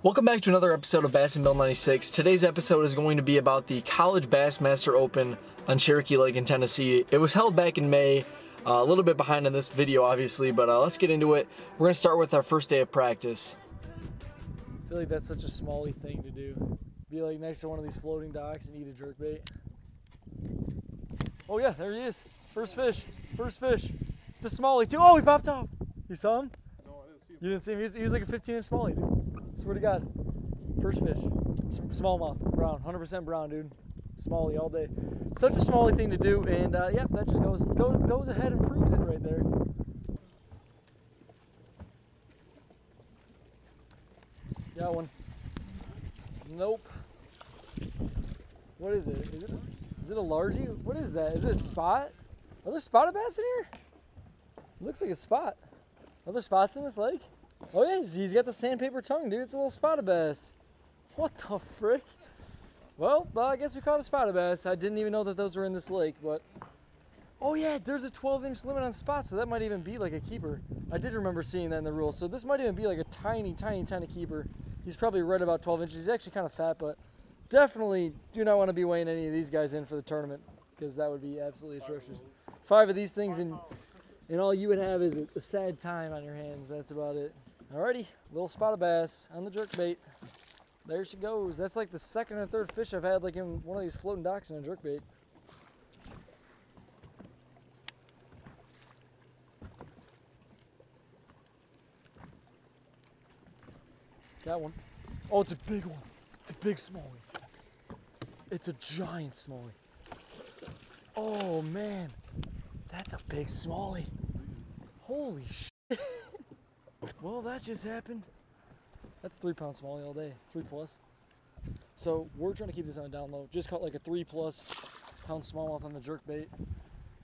Welcome back to another episode of Bass and Bill 96. Today's episode is going to be about the College Bassmaster Open on Cherokee Lake in Tennessee. It was held back in May, a little bit behind on this video obviously, but let's get into it. We're going to start with our first day of practice. I feel like that's such a smally thing to do. Be like next to one of these floating docks and eat a jerkbait. Oh yeah, there he is. First fish. First fish. It's a smallie too. Oh, he popped off. You saw him? No, I didn't see him. You didn't see him? He was like a 15-inch smallie, dude. Swear to God. First fish. Smallmouth. Brown. 100% brown, dude. Smallie all day. Such a smallie thing to do, and yeah, that just goes ahead and proves it right there. Got one. Nope. What is it? Is it a largie? What is that? Is it a spot? Are there spotted bass in here? Looks like a spot. Are there spots in this lake? Oh yeah, he's got the sandpaper tongue, dude. It's a little spotted bass. What the frick? Well, I guess we caught a spotted bass. I didn't even know that those were in this lake, but... Oh yeah, there's a 12-inch limit on spots, so that might even be like a keeper. I did remember seeing that in the rules, so this might even be like a tiny, tiny, tiny keeper. He's probably right about 12 inches. He's actually kind of fat, but definitely do not want to be weighing any of these guys in for the tournament, because that would be absolutely atrocious. 5 of these things, and all you would have is a sad time on your hands. That's about it. Alrighty, little spotted bass on the jerkbait. There she goes. That's like the second or third fish I've had like in one of these floating docks in a jerkbait. Got one. Oh, it's a big one. It's a big smallie. It's a giant smallie. Oh man, that's a big smallie. Holy shit. Well, that just happened. That's 3-pound smallie all day, 3+. So we're trying to keep this on the down low. Just caught like a 3+ pound smallmouth on the jerkbait.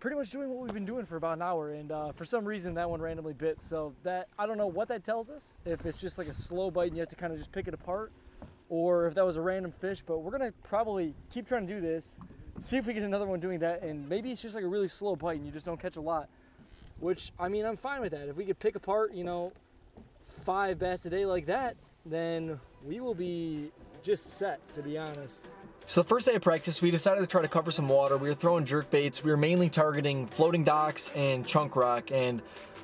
Pretty much doing what we've been doing for about an hour, and for some reason that one randomly bit. So that, I don't know what that tells us, if it's just like a slow bite and you have to kind of just pick it apart, or if that was a random fish, but we're gonna probably keep trying to do this, see if we get another one doing that, and maybe it's just like a really slow bite and you just don't catch a lot. Which, I mean, I'm fine with that. If we could pick apart, you know, 5 bass a day like that, then we will be just set, to be honest. So the first day of practice, we decided to try to cover some water. We were throwing jerk baits. We were mainly targeting floating docks and chunk rock, and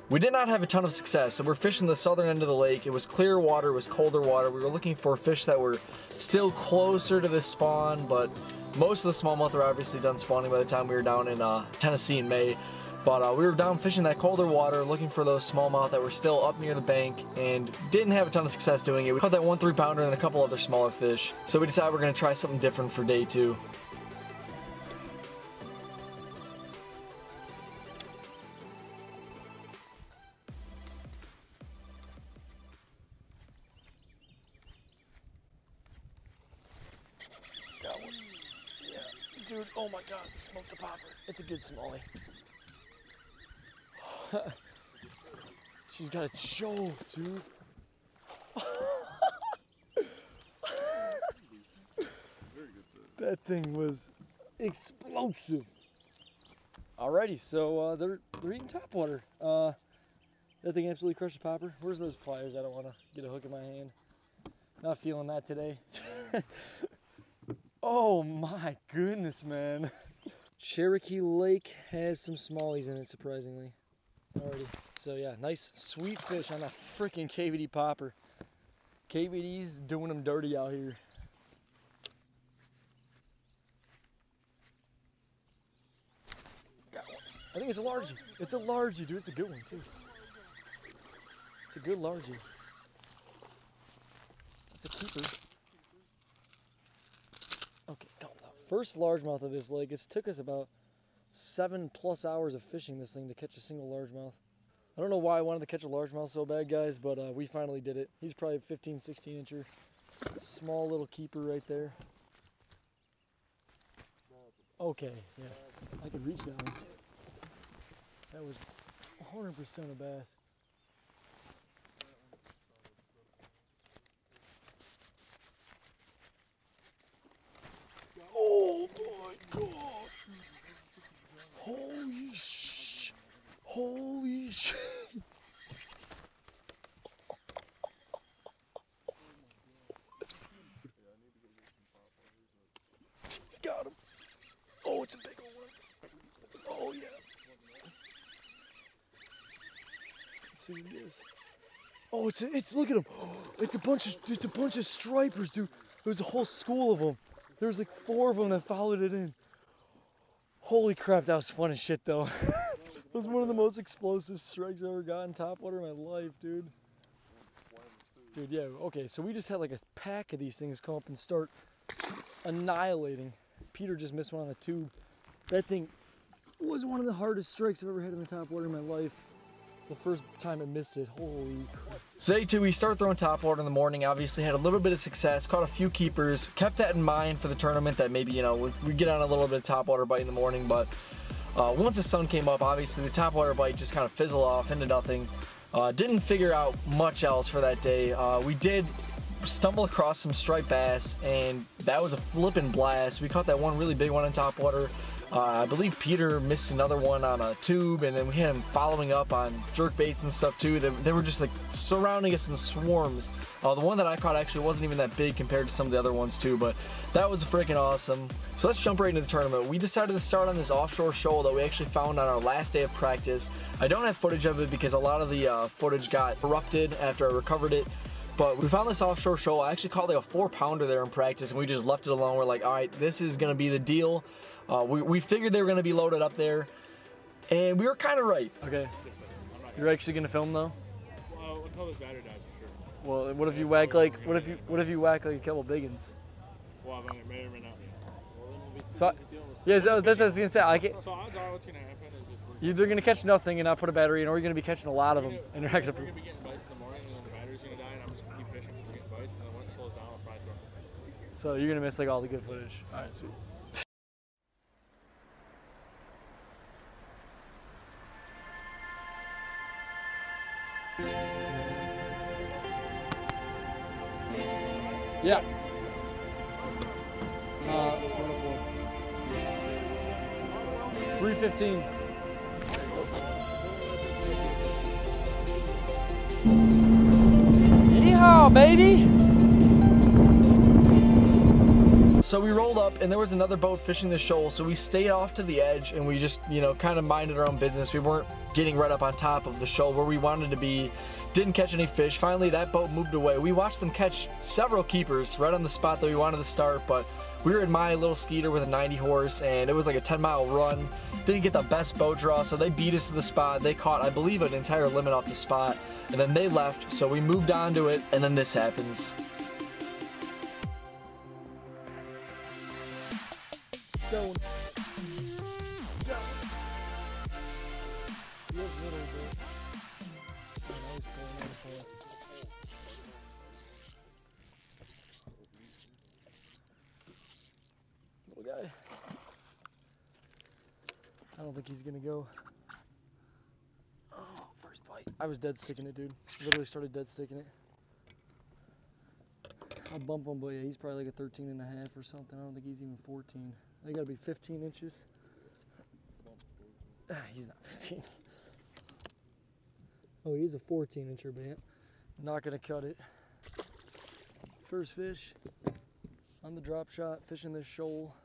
we did not have a ton of success. So we're fishing the southern end of the lake. It was clear water, it was colder water. We were looking for fish that were still closer to this spawn, but most of the smallmouth are obviously done spawning by the time we were down in Tennessee in May. But we were down fishing that colder water, looking for those smallmouth that were still up near the bank, and didn't have a ton of success doing it. We caught that 1 3-pounder and a couple other smaller fish. So we decided we're gonna try something different for day 2. Got one. Yeah. Dude, oh my God, smoked the popper. It's a good smallie. She's got a choke, dude. That thing was explosive. Alrighty, so they're eating topwater. That thing absolutely crushed the popper. Where's those pliers? I don't want to get a hook in my hand. Not feeling that today. Oh my goodness, man. Cherokee Lake has some smallies in it, surprisingly. Alrighty, so yeah, nice sweet fish on that freaking KVD popper. KVD's doing them dirty out here. Got one. I think it's a largie. It's a largie, dude. It's a good one too. It's a good largie. It's a keeper. Okay, got one. First largemouth of this lake. It took us about 7+ hours of fishing this thing to catch a single largemouth. I don't know why I wanted to catch a largemouth so bad, guys, but we finally did it. He's probably a 15, 16 incher. Small little keeper right there. Okay, yeah. I could reach that one too. That was 100% a bass. Oh my God. Holy shit. Holy shit. got him. Oh, it's a big one. Oh, yeah. Let's see what it is. Oh, it's look at him. It's a bunch of stripers, dude. There's a whole school of them. There's like 4 of them that followed it in. Holy crap, that was fun as shit, though. It was one of the most explosive strikes I ever got in topwater in my life, dude. Dude, yeah, okay, so we just had like a pack of these things come up and start annihilating. Peter just missed one on the tube. That thing was one of the hardest strikes I've ever had in the topwater in my life. The first time I missed it, holy crap. So day 2, we started throwing topwater in the morning, obviously had a little bit of success, caught a few keepers, kept that in mind for the tournament that maybe, you know, we get on a little bit of topwater bite in the morning, but once the sun came up, obviously the topwater bite just kind of fizzled off into nothing. Didn't figure out much else for that day. We did stumble across some striped bass, and that was a flippin' blast. We caught that one really big one in topwater. I believe Peter missed another one on a tube, and then we had him following up on jerk baits and stuff too. They were just like surrounding us in swarms. The one that I caught actually wasn't even that big compared to some of the other ones too, but that was freaking awesome. So let's jump right into the tournament. We decided to start on this offshore shoal that we actually found on our last day of practice. I don't have footage of it because a lot of the footage got corrupted after I recovered it. But we found this offshore shoal. I actually caught like a 4-pounder there in practice, and we just left it alone. We're like, all right, this is gonna be the deal. We figured they were gonna be loaded up there, and we were kind of right. Okay. You're actually gonna film though? Well, until this battery dies, for sure. Well, what if you whack like what if you whack like a couple big ones? Well, I'm gonna may or may not. Well, then it'll be too So easy to deal with. yeah, that's what I was gonna say. I get. So odds are what's gonna happen is if we're Either gonna catch nothing and not put a battery in, or you're gonna be catching a lot of them, and you're not gonna. we're gonna be getting bites in the morning, and then the battery's gonna die, and I'm just gonna keep fishing because getting bites, and then when it slows down, I'll probably throw it. So you're gonna miss like all the good footage. All right, sweet. Yeah. 315. Yeehaw, baby! So we rolled up, and there was another boat fishing the shoal, so we stayed off to the edge, and we just, you know, kind of minded our own business. We weren't getting right up on top of the shoal where we wanted to be. Didn't catch any fish. Finally, that boat moved away. We watched them catch several keepers right on the spot that we wanted to start, but we were in my little Skeeter with a 90 horse, and it was like a 10-mile run. Didn't get the best boat draw, so they beat us to the spot. They caught, I believe, an entire limit off the spot, and then they left, so we moved on to it, and then this happens. Going. Little guy. I don't think he's gonna go. Oh, first bite. I was dead sticking it, dude. Literally started dead sticking it. I'll bump him, but yeah, he's probably like a 13 and a half or something. I don't think he's even 14. They gotta be 15 inches. He's not 15. Oh, he's a 14 incher, man. Not gonna cut it. First fish on the drop shot, fishing this shoal.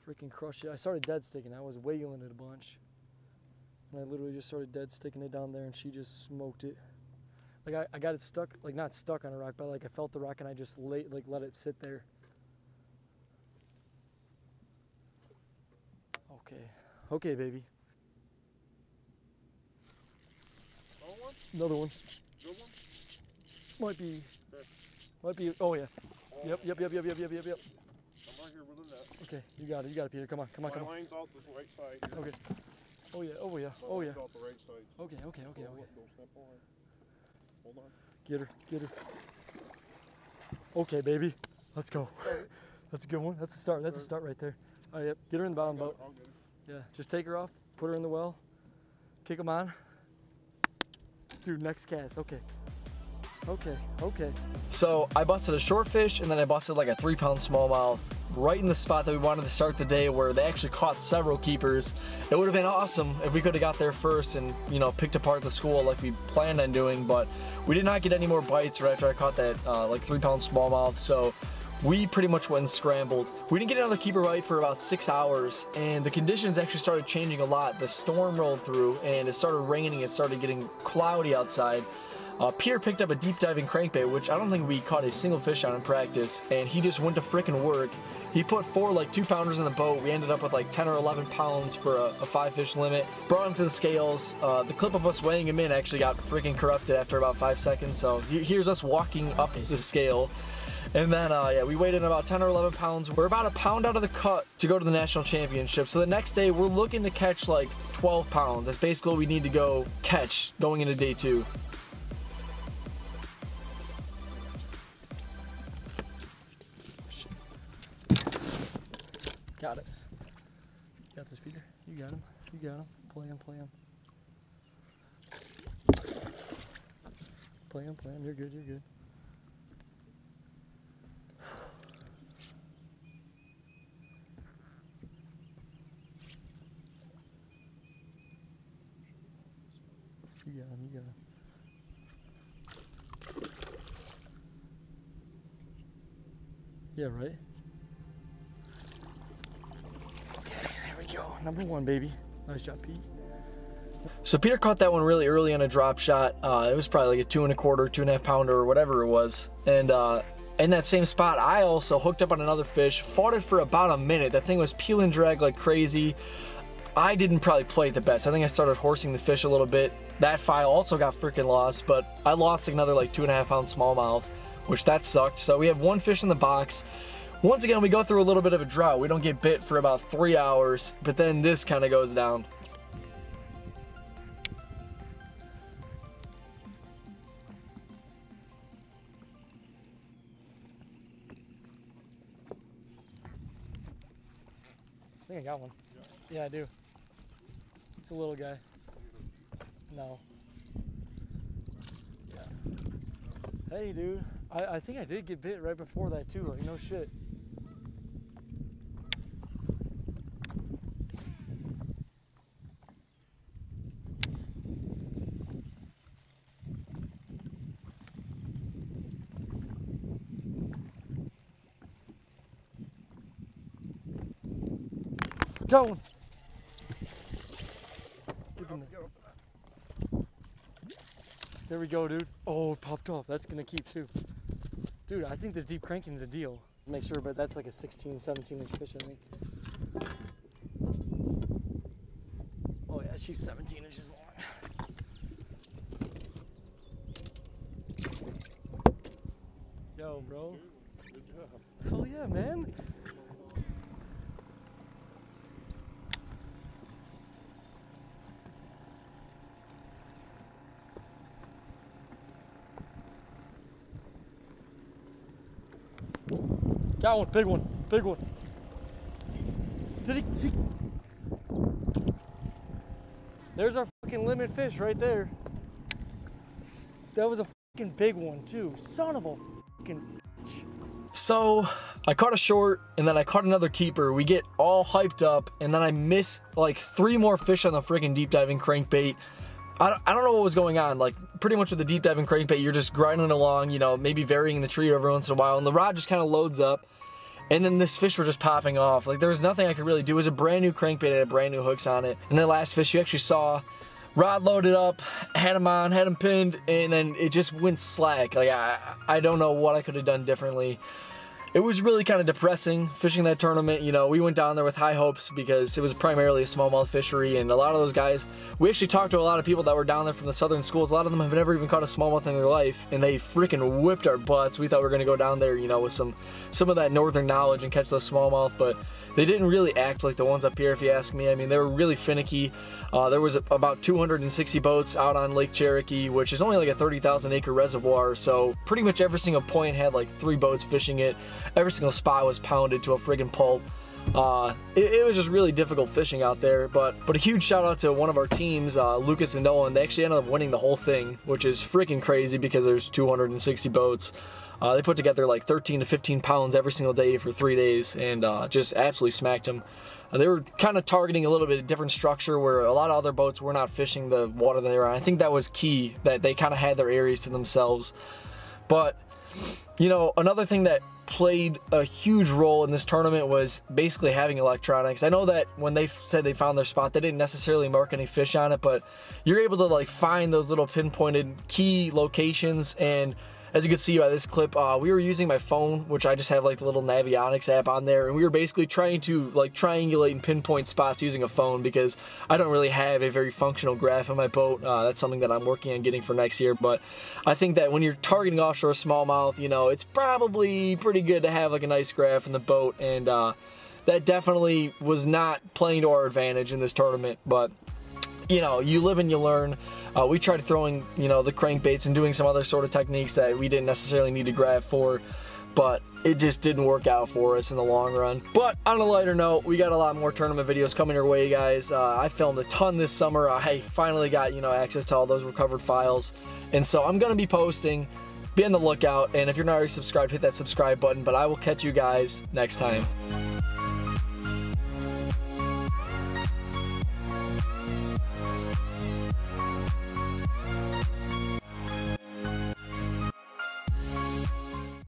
Freaking crushed it. I started dead sticking. I was wiggling it a bunch. And I literally just started dead sticking it down there, and she just smoked it. Like I got it stuck, like not stuck on a rock, but like I felt the rock and I just let it sit there. Okay, baby. Another one. Good one? Might be, oh yeah. Yep. I'm right here with the net. Okay, you got it, Peter. Come on. My line's out the right side. Okay. Oh yeah. My line's out the right side. Okay. Don't step on it. Hold on. Get her. Okay, baby. Let's go. That's a good one. That's a start. That's a start right there. All right, yep. Get her in the bottom boat. I'll get her. Yeah, just take her off, put her in the well, kick them on. Dude, next cast. Okay. So I busted a short fish, and then I busted like a 3-pound smallmouth right in the spot that we wanted to start the day, where they actually caught several keepers. It would have been awesome if we could have got there first and, you know, picked apart the school like we planned on doing, but we did not get any more bites right after I caught that like 3-pound smallmouth. So we pretty much went and scrambled. We didn't get another keeper bite for about 6 hours, and the conditions actually started changing a lot. The storm rolled through, and it started raining. It started getting cloudy outside. Peter picked up a deep diving crankbait, which I don't think we caught a single fish on in practice, and he just went to frickin' work. He put 4 like 2-pounders in the boat. We ended up with like 10 or 11 pounds for a 5-fish limit. Brought him to the scales. The clip of us weighing him in actually got freaking corrupted after about 5 seconds. So here's us walking up the scale. And then, yeah, we weighed in about 10 or 11 pounds. We're about a pound out of the cut to go to the national championship. So the next day, we're looking to catch like 12 pounds. That's basically what we need to go catch going into day 2. Got it. Got this, Peter. You got him. You got him. Play him, play him. Play him, play him. You're good, you're good. You got him, you got him. Yeah, right? Yo, number 1, baby. Nice job, Pete. So Peter caught that one really early on a drop shot. It was probably like a 2 1/4, 2.5 pounder or whatever it was. And in that same spot, I also hooked up on another fish, fought it for about a minute. That thing was peel and drag like crazy. I didn't probably play it the best. I think I started horsing the fish a little bit. That file also got freaking lost, but I lost another like 2.5 pound smallmouth, which that sucked. So we have 1 fish in the box. Once again, we go through a little bit of a drought. We don't get bit for about 3 hours, but then this kind of goes down. I think I got one. Yeah, I do. It's a little guy. No. Yeah. Hey, dude. I think I did get bit right before that, too. Like, no shit. Got one. There we go, dude. Oh, it popped off. That's gonna keep too. Dude, I think this deep cranking's a deal. Make sure, but that's like a 16, 17 inch fish, I think. Oh yeah, she's 17 inches long. Yo, bro. Good job. Hell yeah, man. Got one, big one, big one. Did he? There's our fucking limit fish right there. That was a fucking big one too. Son of a fucking bitch. So I caught a short, and then I caught another keeper. We get all hyped up, and then I miss like 3 more fish on the friggin' deep diving crankbait. I don't know what was going on. Like, pretty much with the deep diving crankbait, you're just grinding along, you know, maybe varying the tree every once in a while, and the rod just kind of loads up, and then this fish were just popping off. Like, there was nothing I could really do. It was a brand new crankbait, it had brand new hooks on it. And that last fish you actually saw, rod loaded up, had him on, had him pinned, and then it just went slack. Like, I don't know what I could have done differently. It was really kind of depressing fishing that tournament. You know, we went down there with high hopes because it was primarily a smallmouth fishery, and a lot of those guys, we actually talked to a lot of people that were down there from the southern schools. A lot of them have never even caught a smallmouth in their life, and they freaking whipped our butts. We thought we were going to go down there, you know, with some of that northern knowledge and catch those smallmouth, but they didn't really act like the ones up here, if you ask me. I mean, they were really finicky. There was about 260 boats out on Lake Cherokee, which is only like a 30,000 acre reservoir, so pretty much every single point had like 3 boats fishing it. Every single spot was pounded to a friggin' pulp. It was just really difficult fishing out there, but a huge shout out to one of our teams, Lucas and Nolan. They actually ended up winning the whole thing, which is freaking crazy because there's 260 boats. They put together like 13 to 15 pounds every single day for 3 days, and just absolutely smacked them. They were kind of targeting a little bit of different structure where a lot of other boats were not fishing the water that they were on. I think that was key, that they kind of had their areas to themselves. But You know, another thing that played a huge role in this tournament was basically having electronics. I know that when they said they found their spot, they didn't necessarily mark any fish on it, but you're able to like find those little pinpointed key locations. And as you can see by this clip, we were using my phone, which I just have like the little Navionics app on there, and we were basically trying to like triangulate and pinpoint spots using a phone because I don't really have a very functional graph on my boat. That's something that I'm working on getting for next year, but I think that when you're targeting offshore smallmouth, you know, it's probably pretty good to have like a nice graph in the boat, and that definitely was not playing to our advantage in this tournament, but you know, you live and you learn. We tried throwing, you know, the crankbaits and doing some other sort of techniques that we didn't necessarily need to grab for, but it just didn't work out for us in the long run. But on a lighter note, we got a lot more tournament videos coming your way, guys. I filmed a ton this summer. I finally got, you know, access to all those recovered files, and so I'm gonna be posting. Be on the lookout, and if you're not already subscribed, hit that subscribe button. But I will catch you guys next time.